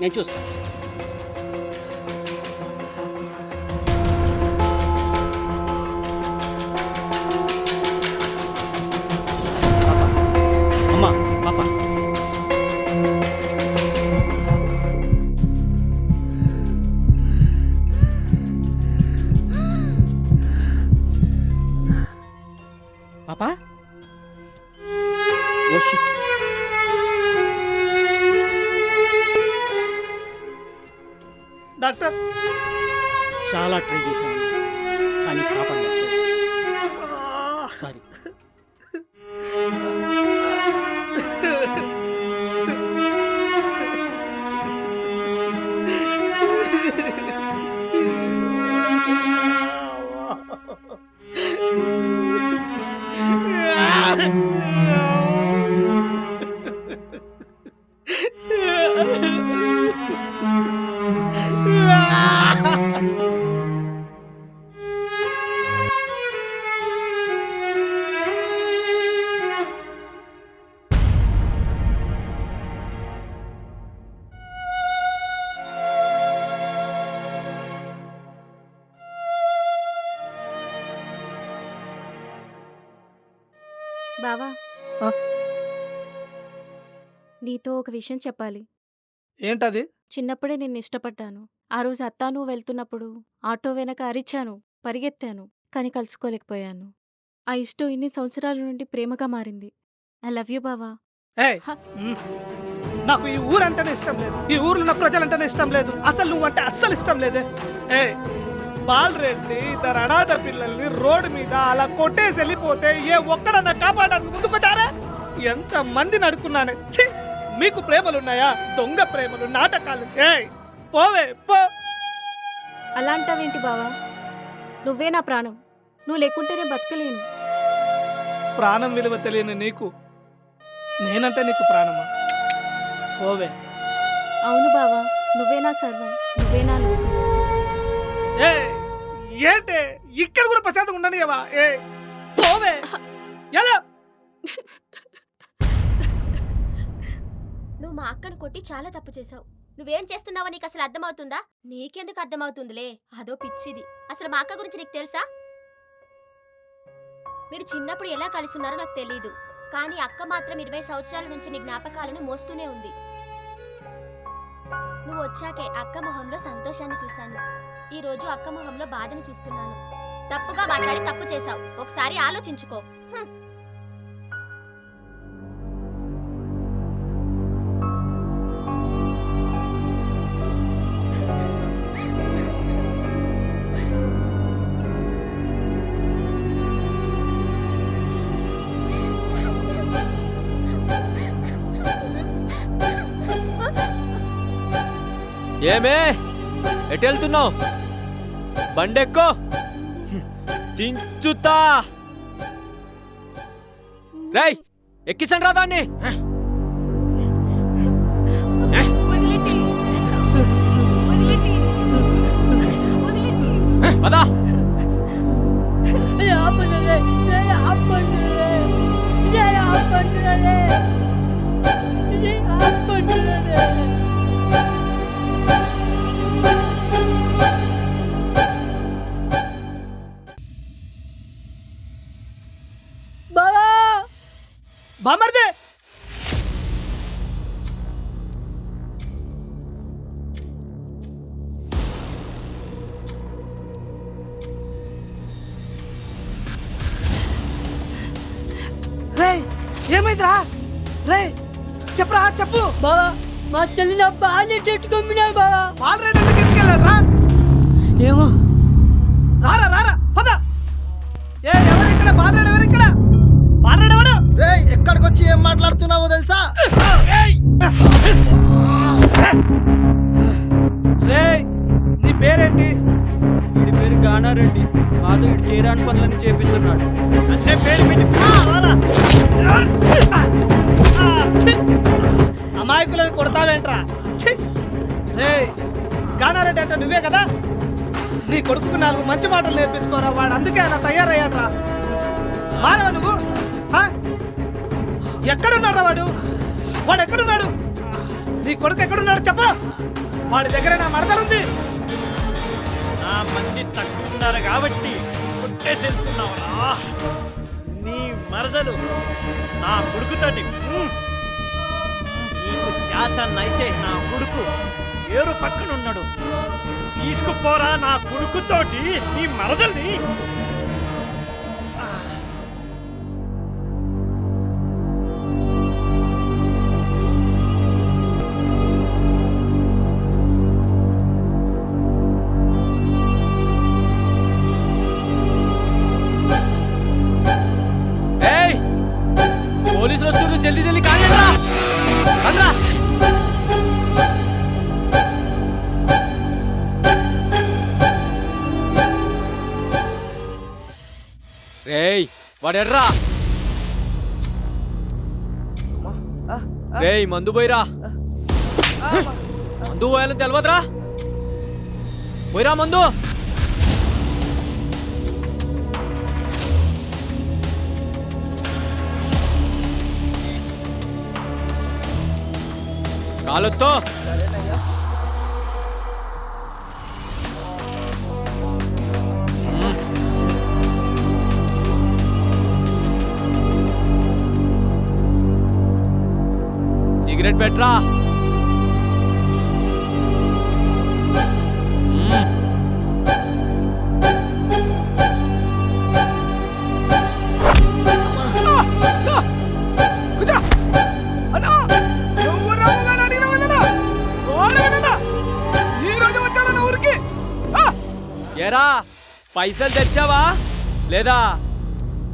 నేను చూస్తాను. అమ్మా పాప పాపా ఓ షిట్. డాక్టర్ చాలా ట్రై చేశాను కానీ కాపాడలేదు. సారీ. బావా ఆ? నీతో ఒక విషయం చెప్పాలి. ఏంటది? చిన్నప్పుడే నిన్ను ఇష్టపడ్డాను. ఆ రోజు అత్తా నువ్వు వెళ్తున్నప్పుడు ఆటో వెనక అరిచాను, పరిగెత్తాను, కానీ కలుసుకోలేకపోయాను. ఆ ఇష్టం ఇన్ని సంవత్సరాల నుండి ప్రేమగా మారింది. ఐ లవ్ యూ బావా. ఏయ్, నాకు ఈ ఊరంటేనే ఇష్టం లేదు, ఈ ఊర్లో ఉన్న ప్రజలంటేనే ఇష్టం లేదు, అసలు నువ్వంటే అస్సలు ఇష్టం లేదే. ఏ బాలరెడ్డి ఇద్దరు అనాథ పిల్లల్ని రోడ్డు మీద అలా కొట్టేసి వెళ్ళిపోతే ఏ ఒక్కడన్నా కాపాడడానికి ముందుకొచ్చారా? ఎంత మందిని అడుక్కున్నానే. ఛీ, మీకు ప్రేమలున్నాయా? దొంగ ప్రేమలు, నాటకాలు. ఏయ్ పోవే పో. అలాంటావేంటి బావా? నువ్వే నా ప్రాణం. నువ్వు లేకుంటేనే బతకలేను. ప్రాణం విలువ తెలియని నీకు నేనంటే నీకు ప్రాణమా? పోవే. అవును బావా, నువ్వే నా సర్వం, నువ్వే నా లోకం. ఏ ఏంటే ఇక్కడ కూడా ప్రశాంతంగా ఉండనియవా? ఏ పోవే. ఎలా నువ్వు మా అక్కను కొట్టి చాలా తప్పు చేసావు. నువ్వేం చేస్తున్నావో నీకు అసలు అర్థమవుతుందా? నీకెందుకు అర్థమవుతుందిలే, అదో పిచ్చిది. అసలు మా అక్క గురించి నీకు తెలుసా? మీరు చిన్నప్పుడు ఎలా కలిసి ఉన్నారో నాకు తెలీదు, కానీ అక్క మాత్రం 20 సంవత్సరాల నుంచి నీ జ్ఞాపకాలను మోస్తూనే ఉంది. నువ్వు వచ్చాకే అక్క మొహంలో సంతోషాన్ని చూశాను. ఈ రోజు అక్క మొహంలో బాధని చూస్తున్నాను. తప్పుగా మాట్లాడి తప్పు చేశావు, ఒకసారి ఆలోచించుకో. ఏమే ఎటు వెళ్తున్నావు? బండెక్కో, దించుతా. రేయ్ ఎక్కించండి రా దాన్ని. పదా. బామర్దే రే ఏమైందిరా? రే చెప్పరా, చెప్పు. బావా మా చెల్లి నా బాగా బావా. బాలరెడ్డి ఎందుకు తీసుకెళ్ళారా? ఏమో. రారా రారా పద. ఏ ఎవరు ఇక్కడ? బాలరెడ్డి ఎవరు ఇక్కడ? బాలరెడ్డి ఎవడు? రేయ్ ఎక్కడికి వచ్చి ఏం మాట్లాడుతున్నావో తెలుసా? రే నీ పేరేంటి? వీడి పేరు గానారెడ్డి. మాతో ఇటు చేయరాని పనులన్నీ చేపిస్తున్నాడు. అంటే పేరు పెట్టి అమాయకులను కొడతావేంట్రా? రే గానారెడ్డి అంటే నువ్వే కదా? నీ కొడుకు 4 మంచి మాటలు నేర్పించుకోరా, వాడు అందుకే అలా తయారయ్యాడ్రా. మానవ నువ్వు? ఎక్కడున్నాడు వాడు? వాడు ఎక్కడున్నాడు? నీ కొడుకు ఎక్కడున్నాడు చెప్పు. వాడి దగ్గర నా మడతలుంది. నా మంది తక్కువ ఉన్నారు కాబట్టి కొట్టేసి వెళ్తున్నావురా. నీ మరదలు నా కొడుకుతోటి నీకు చేతనైతే నా కొడుకు ఏరు పక్కనున్నాడు, తీసుకుపోరా నా కొడుకుతోటి నీ మరదల్ని. పోలీసులు వస్తున్నారు, జల్దీ జల్దీ కానిరా. రేయ్ వాడెర్రా. రేయ్ మందు పోయిరా. మందు పోయాలని తెలవదురా. పోయిరా మందు. కాలొత్తో. సిగరెట్ పెట్టరా. ఏరా పైసలు తెచ్చావా లేదా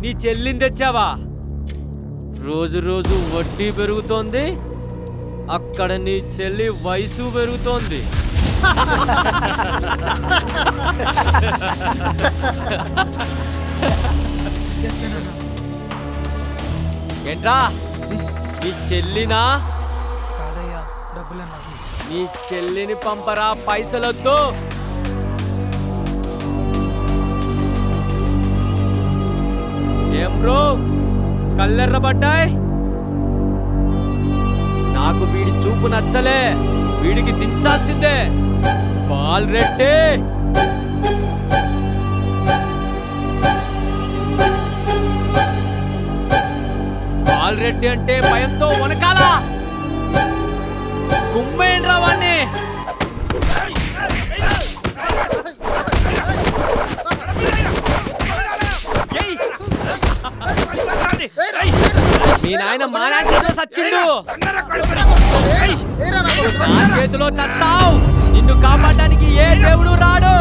నీ చెల్లిని తెచ్చావా? రోజు రోజు వడ్డీ పెరుగుతోంది, అక్కడ నీ చెల్లి వయసు పెరుగుతోంది. ఏంట్రా నీ చెల్లినా? నీ చెల్లిని పంపరా, పైసలొద్దు. ఏం బ్రో కళ్ళెర్రబడ్డాయి? నాకు వీడి చూపు నచ్చలే, వీడికి దించాల్సిందే. బాలరెడ్డి బాలరెడ్డి అంటే భయంతో వనకాల. కుమ్మేండ్రా వాణ్ణి. మీ నాయన మానాటితో సచ్చిండు, నా చేతిలో చస్తావు. నిన్ను కాపాడడానికి ఏ దేవుడు రాడు.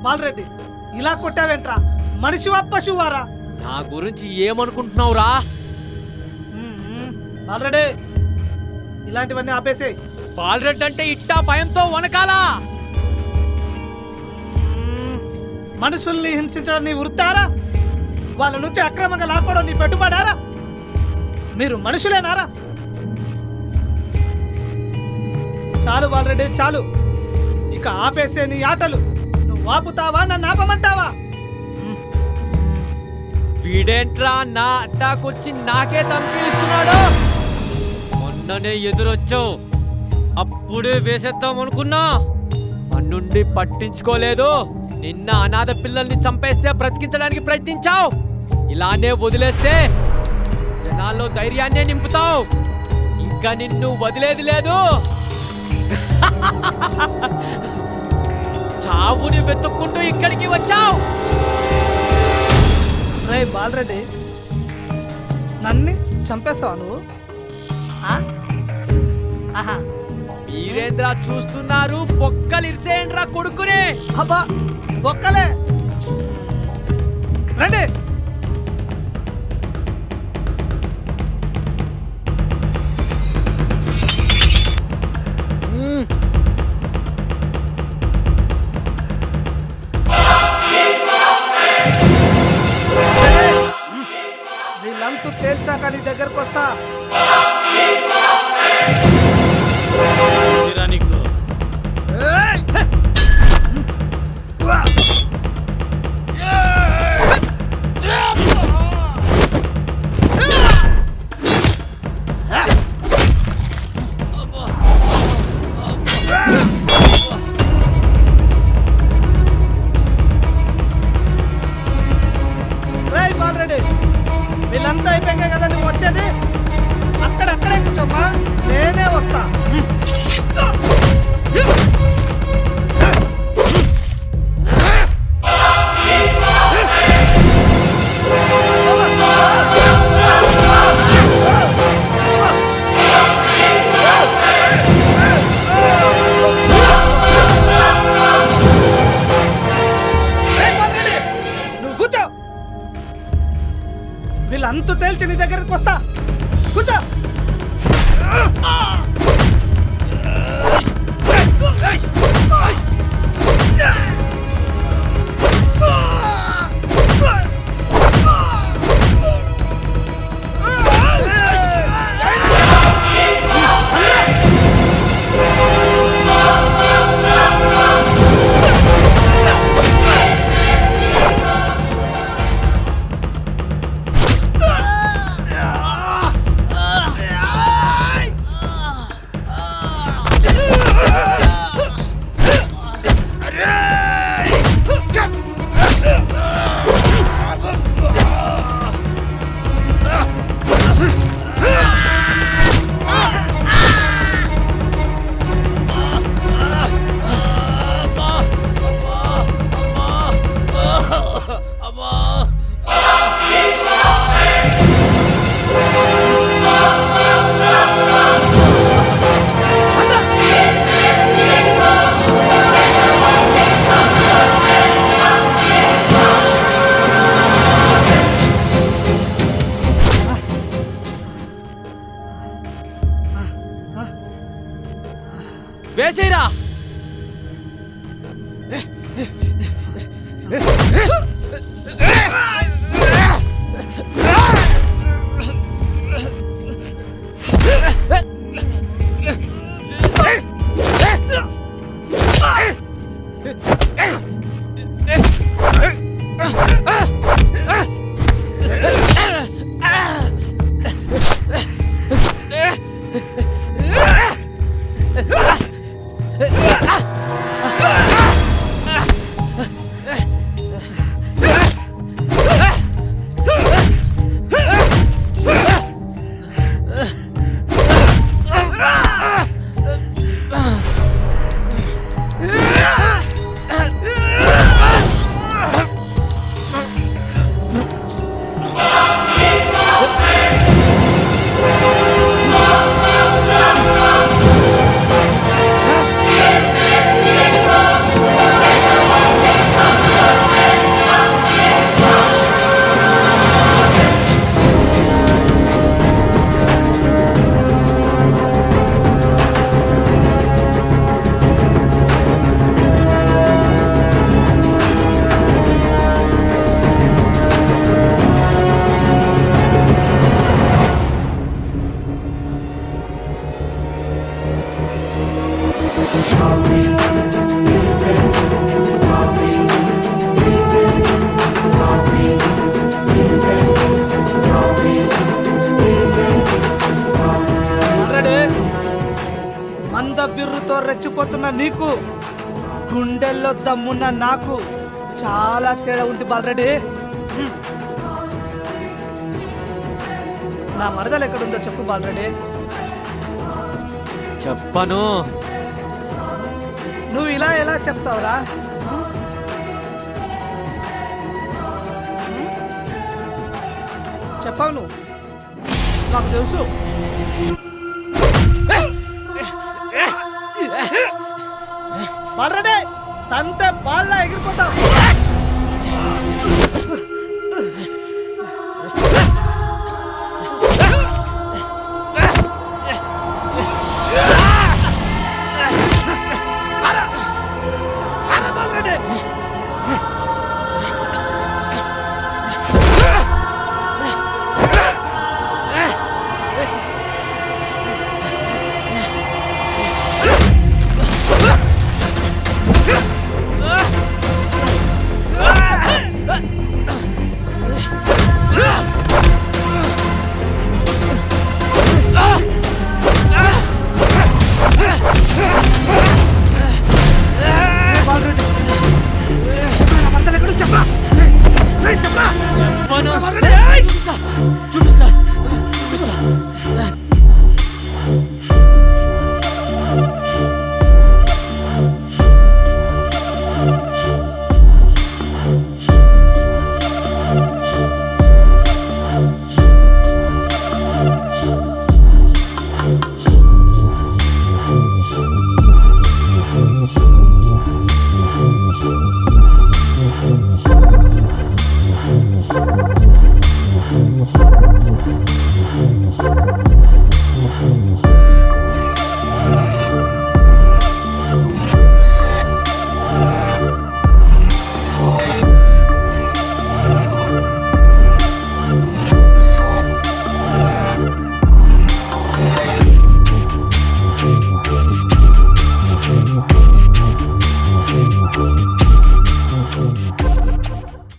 బాలరెడ్డి ఇలా కొట్టావేంట్రా? మనిషివా పశువారా? నా గురించి ఏమనుకుంటున్నావురా? బాలరెడ్డి ఇలాంటివన్నీ ఆపేసే. బాలరెడ్డి అంటే ఇట్టా భయంతో వనకాలా. మనుషుల్ని హింసించడం నీ వృత్తారా? వాళ్ళ నుంచి అక్రమంగా లాక్కోవడం నీ పెట్టుబడారా? మీరు మనుషులేనారా? చాలు బాలరెడ్డి చాలు, ఇక ఆపేసే నీ ఆటలు. నువ్వు ఆపుతావా, నన్ను ఆపమంటావా? వీడేంట్రా నా అడ్డాకొచ్చి నాకే తంపిస్తున్నాడు. మొన్ననే ఎదురొచ్చావు, అప్పుడే వేసేద్దాం అనుకున్నా. అన్నుండి పట్టించుకోలేదు. నిన్న అనాథ పిల్లల్ని చంపేస్తే బ్రతికించడానికి ప్రయత్నించావు. ఇలానే వదిలేస్తే జనాల్లో ధైర్యాన్నే నింపుతావు. ఇంకా నిన్ను వదిలేది లేదు. చావుని వెతుక్కుంటూ ఇక్కడికి వచ్చావు. రే బాలరెడ్డి, నన్ను చంపేస్తావా నువ్వు? ఆహా, వీరేంద్ర చూస్తున్నారు, పొక్కలు ఇరిసేయండ్రా కొడుకునే. అబ్బా ఒక్కలే రండి. వీళ్ళంతా తేల్చాక నీ దగ్గరకు వస్తా. ఏయ్! రేయ్ బాలరెడ్డి, వీళ్ళంతా అయిపోయాక కదా నువ్వు వచ్చేది? అక్కడక్కడే కూర్చోమ్మా, నేనే వస్తా. రేయ్ బాలరెడ్డి, నువ్వు కూర్చో. వీళ్ళంతా తేల్చి నీ దగ్గరకు వస్తా. కూర్చో. వేసేరా. మంద బిర్రుతో రెచ్చిపోతున్న నీకు, గుండెల్లో దమ్మున్న నాకు చాలా తేడా ఉంది బాలరెడ్డి. నా మరదలు ఎక్కడుందో చెప్పు బాలరెడ్డి. చెప్పను. నువ్వు ఇలా ఎలా చెప్తావురా? చెప్పావు నువ్వు, నాకు తెలుసు. బాలరెడ్డి తంతే బాల్లా ఎగిరిపోతావు.